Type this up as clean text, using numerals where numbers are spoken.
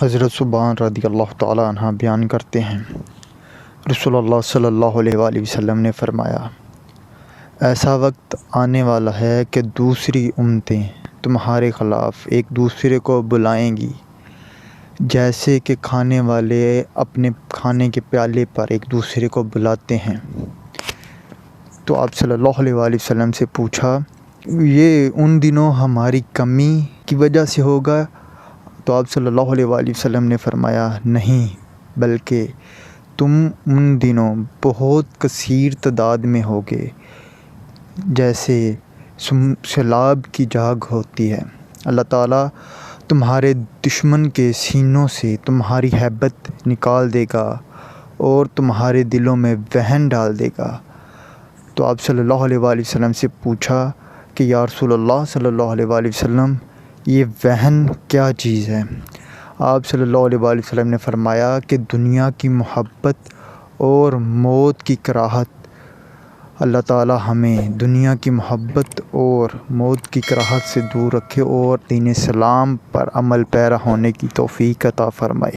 حضرت ثوبان رضی اللہ تعالیٰ عنہ بیان کرتے ہیں، رسول اللہ صلی اللہ علیہ وآلہ وسلم نے فرمایا، ایسا وقت آنے والا ہے کہ دوسری امتیں تمہارے خلاف ایک دوسرے کو بلائیں گی، جیسے کہ کھانے والے اپنے کھانے کے پیالے پر ایک دوسرے کو بلاتے ہیں۔ تو آپ صلی اللہ علیہ وآلہ وسلم سے پوچھا، یہ ان دنوں ہماری کمی کی وجہ سے ہوگا؟ تو آپ صلی اللہ علیہ وآلہ وسلم نے فرمایا، نہیں، بلکہ تم ان دنوں بہت کثیر تعداد میں ہوگے، جیسے سیلاب کی جاگ ہوتی ہے۔ اللہ تعالیٰ تمہارے دشمن کے سینوں سے تمہاری ہیبت نکال دے گا اور تمہارے دلوں میں وہن ڈال دے گا۔ تو آپ صلی اللہ علیہ وآلہ وسلم سے پوچھا کہ یا رسول اللہ صلی اللہ علیہ وآلہ وسلم، یہ وہن کیا چیز ہے؟ آپ صلی اللہ علیہ وآلہ وسلم نے فرمایا کہ دنیا کی محبت اور موت کی کراہت۔ اللہ تعالی ہمیں دنیا کی محبت اور موت کی کراہت سے دور رکھے اور دین اسلام پر عمل پیرا ہونے کی توفیق عطا فرمائے۔